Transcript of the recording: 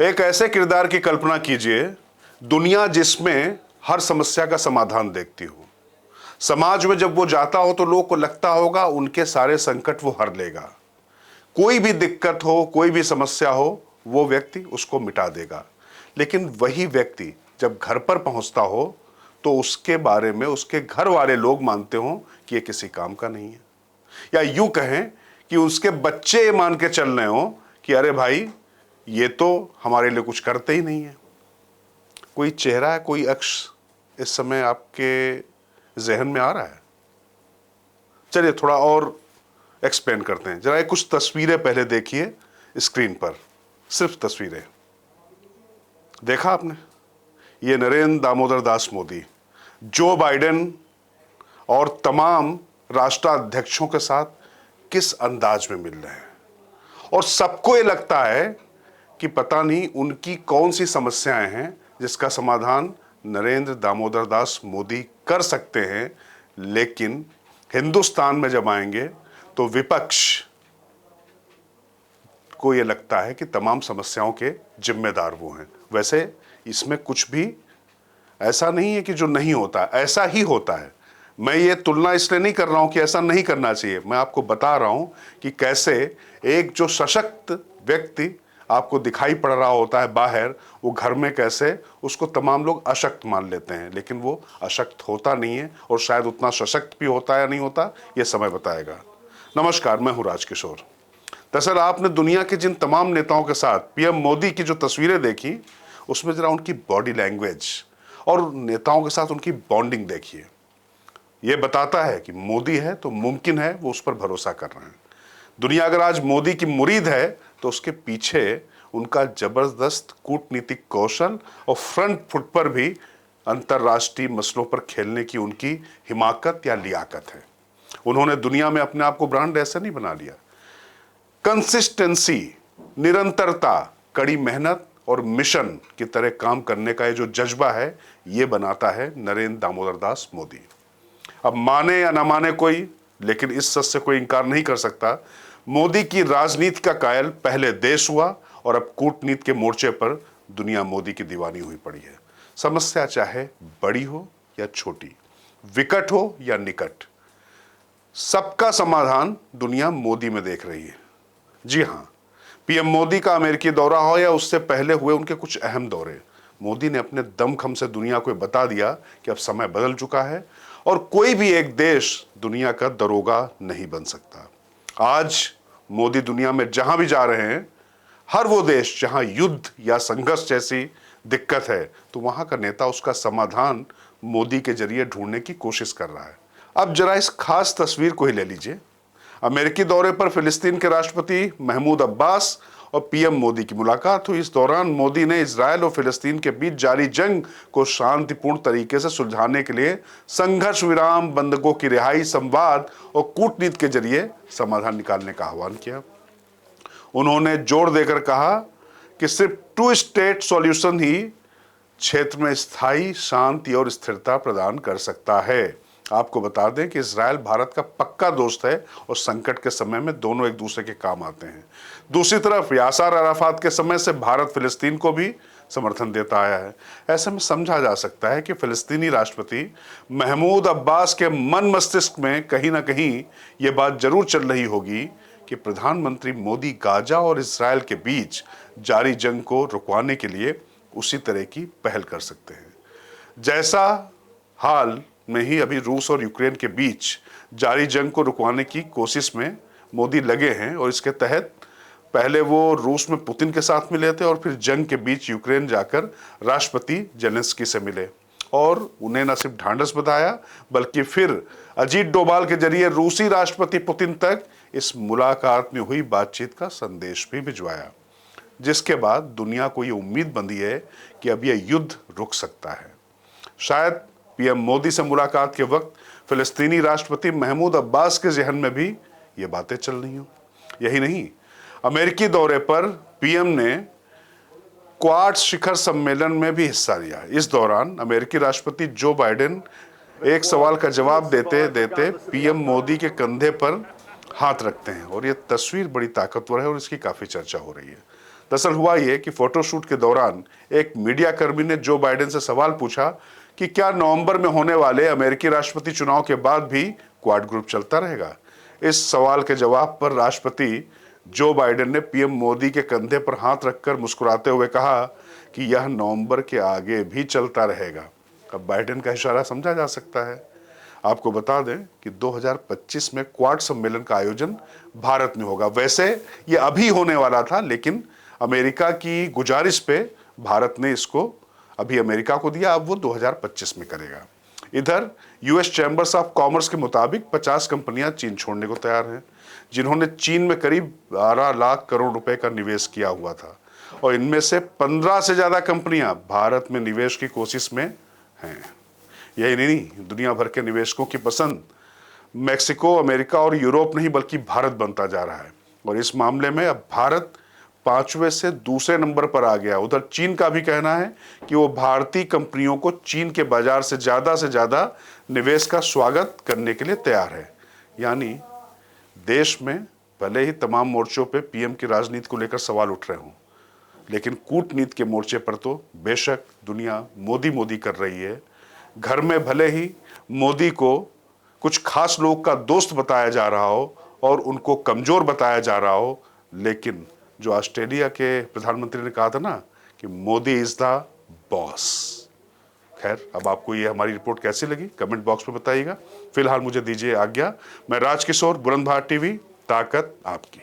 एक ऐसे किरदार की कल्पना कीजिए, दुनिया जिसमें हर समस्या का समाधान देखती हो। समाज में जब वो जाता हो तो लोगों को लगता होगा उनके सारे संकट वो हर लेगा। कोई भी दिक्कत हो, कोई भी समस्या हो, वो व्यक्ति उसको मिटा देगा। लेकिन वही व्यक्ति जब घर पर पहुंचता हो तो उसके बारे में उसके घर वाले लोग मानते हो कि ये किसी काम का नहीं है, या यूं कहें कि उसके बच्चे ये मान के चल रहे हो कि अरे भाई ये तो हमारे लिए कुछ करते ही नहीं है। कोई चेहरा है, कोई अक्ष इस समय आपके जहन में आ रहा है? चलिए थोड़ा और एक्सप्लेन करते हैं। जरा कुछ तस्वीरें पहले देखिए स्क्रीन पर, सिर्फ तस्वीरें। देखा आपने? ये नरेंद्र दामोदर दास मोदी जो बाइडेन और तमाम राष्ट्राध्यक्षों के साथ किस अंदाज में मिल रहे हैं, और सबको ये लगता है कि पता नहीं उनकी कौन सी समस्याएं हैं जिसका समाधान नरेंद्र दामोदर दास मोदी कर सकते हैं। लेकिन हिंदुस्तान में जब आएंगे तो विपक्ष को यह लगता है कि तमाम समस्याओं के जिम्मेदार वो हैं। वैसे इसमें कुछ भी ऐसा नहीं है कि जो नहीं होता, ऐसा ही होता है। मैं ये तुलना इसलिए नहीं कर रहा हूं कि ऐसा नहीं करना चाहिए, मैं आपको बता रहा हूं कि कैसे एक जो सशक्त व्यक्ति आपको दिखाई पड़ रहा होता है बाहर, वो घर में कैसे उसको तमाम लोग अशक्त मान लेते हैं, लेकिन वो अशक्त होता नहीं है, और शायद उतना सशक्त भी होता है या नहीं होता, ये समय बताएगा। नमस्कार, मैं हूं राजकिशोर। दरअसल आपने दुनिया के जिन तमाम नेताओं के साथ पीएम मोदी की जो तस्वीरें देखी, उसमें जरा उनकी बॉडी लैंग्वेज और नेताओं के साथ उनकी बॉन्डिंग देखिए। यह बताता है कि मोदी है तो मुमकिन है वो उस पर भरोसा कर रहे हैं। दुनिया अगर आज मोदी की मुरीद है तो उसके पीछे उनका जबरदस्त कूटनीतिक कौशल और फ्रंट फुट पर भी अंतर्राष्ट्रीय मसलों पर खेलने की उनकी हिमाकत या लियाकत है। उन्होंने दुनिया में अपने आप को ब्रांड ऐसे नहीं बना लिया। कंसिस्टेंसी, निरंतरता, कड़ी मेहनत और मिशन की तरह काम करने का ये जो जज्बा है, ये बनाता है नरेंद्र दामोदर दास मोदी। अब माने या ना माने कोई, लेकिन इस सच से कोई इंकार नहीं कर सकता, मोदी की राजनीति का कायल पहले देश हुआ और अब कूटनीति के मोर्चे पर दुनिया मोदी की दीवानी हुई पड़ी है। समस्या चाहे बड़ी हो या छोटी, विकट हो या निकट, सबका समाधान दुनिया मोदी में देख रही है। जी हां, पीएम मोदी का अमेरिकी दौरा हो या उससे पहले हुए उनके कुछ अहम दौरे, मोदी ने अपने दमखम से दुनिया को बता दिया कि अब समय बदल चुका है और कोई भी एक देश दुनिया का दरोगा नहीं बन सकता। आज मोदी दुनिया में जहां भी जा रहे हैं, हर वो देश जहां युद्ध या संघर्ष जैसी दिक्कत है, तो वहां का नेता उसका समाधान मोदी के जरिए ढूंढने की कोशिश कर रहा है। अब जरा इस खास तस्वीर को ही ले लीजिए। अमेरिकी दौरे पर फिलिस्तीन के राष्ट्रपति महमूद अब्बास और पीएम मोदी की मुलाकात हुई। इस दौरान मोदी ने इजरायल और फिलिस्तीन के बीच जारी जंग को शांतिपूर्ण तरीके से सुलझाने के लिए संघर्ष विराम, बंधकों की रिहाई, संवाद और कूटनीति के जरिए समाधान निकालने का आह्वान किया। उन्होंने जोर देकर कहा कि सिर्फ टू स्टेट सॉल्यूशन ही क्षेत्र में स्थायी शांति और स्थिरता प्रदान कर सकता है। आपको बता दें कि इजरायल भारत का पक्का दोस्त है और संकट के समय में दोनों एक दूसरे के काम आते हैं। दूसरी तरफ यासर अराफात के समय से भारत फिलिस्तीन को भी समर्थन देता आया है। ऐसे में समझा जा सकता है कि फिलिस्तीनी राष्ट्रपति महमूद अब्बास के मन मस्तिष्क में कहीं ना कहीं ये बात जरूर चल रही होगी कि प्रधानमंत्री मोदी गाजा और इजरायल के बीच जारी जंग को रुकवाने के लिए उसी तरह की पहल कर सकते हैं, जैसा हाल में ही अभी रूस और यूक्रेन के बीच जारी जंग को रुकवाने की कोशिश में मोदी लगे हैं। और इसके तहत पहले वो रूस में पुतिन के साथ मिले थे और फिर जंग के बीच यूक्रेन जाकर राष्ट्रपति जेलेंस्की से मिले और उन्हें न सिर्फ ढांढस बधाया, बल्कि फिर अजीत डोभाल के जरिए रूसी राष्ट्रपति पुतिन तक इस मुलाकात में हुई बातचीत का संदेश भी भिजवाया, जिसके बाद दुनिया को ये उम्मीद बंधी है कि अब यह युद्ध रुक सकता है। शायद पीएम मोदी से मुलाकात के वक्त फिलिस्तीनी राष्ट्रपति महमूद अब्बास के जहन में भी ये बातें चल रही हो। यही नहीं, अमेरिकी दौरे पर पीएम ने क्वाड शिखर सम्मेलन में भी हिस्सा लिया। इस दौरान अमेरिकी राष्ट्रपति जो बाइडेन एक सवाल का जवाब देते देते पीएम मोदी के कंधे पर हाथ रखते हैं और ये तस्वीर बड़ी ताकतवर है और इसकी काफी चर्चा हो रही है। दरअसल हुआ ये कि फोटोशूट के दौरान एक मीडिया कर्मी ने जो बाइडेन से सवाल पूछा कि क्या नवंबर में होने वाले अमेरिकी राष्ट्रपति चुनाव के बाद भी क्वाड ग्रुप चलता रहेगा। इस सवाल के जवाब पर राष्ट्रपति जो बाइडेन ने पीएम मोदी के कंधे पर हाथ रखकर मुस्कुराते हुए कहा कि यह नवंबर के आगे भी चलता रहेगा। अब बाइडेन का इशारा समझा जा सकता है। आपको बता दें कि 2025 में क्वाड सम्मेलन का आयोजन भारत में होगा। वैसे ये अभी होने वाला था, लेकिन अमेरिका की गुजारिश पे भारत ने इसको अभी अमेरिका को दिया, अब वो 2025 में करेगा। इधर यूएस चैम्बर्स ऑफ कॉमर्स के मुताबिक 50 कंपनियां चीन छोड़ने को तैयार हैं, जिन्होंने चीन में करीब 12 लाख करोड़ रुपए का निवेश किया हुआ था, और इनमें से 15 से ज्यादा कंपनियां भारत में निवेश की कोशिश में हैं। यही नहीं, दुनिया भर के निवेशकों की पसंद मेक्सिको, अमेरिका और यूरोप नहीं बल्कि भारत बनता जा रहा है, और इस मामले में अब भारत 5वें से दूसरे नंबर पर आ गया। उधर चीन का भी कहना है कि वो भारतीय कंपनियों को चीन के बाजार से ज्यादा निवेश का स्वागत करने के लिए तैयार है। यानी देश में भले ही तमाम मोर्चों पे पीएम की राजनीति को लेकर सवाल उठ रहे हों, लेकिन कूटनीति के मोर्चे पर तो बेशक दुनिया मोदी मोदी कर रही है। घर में भले ही मोदी को कुछ खास लोग का दोस्त बताया जा रहा हो और उनको कमजोर बताया जा रहा हो, लेकिन जो ऑस्ट्रेलिया के प्रधानमंत्री ने कहा था ना कि मोदी इज द बॉस। खैर, अब आपको ये हमारी रिपोर्ट कैसी लगी कमेंट बॉक्स में बताइएगा। फिलहाल मुझे दीजिए आज्ञा। मैं राजकिशोर, बुलंदबाहर टीवी, ताकत आपकी।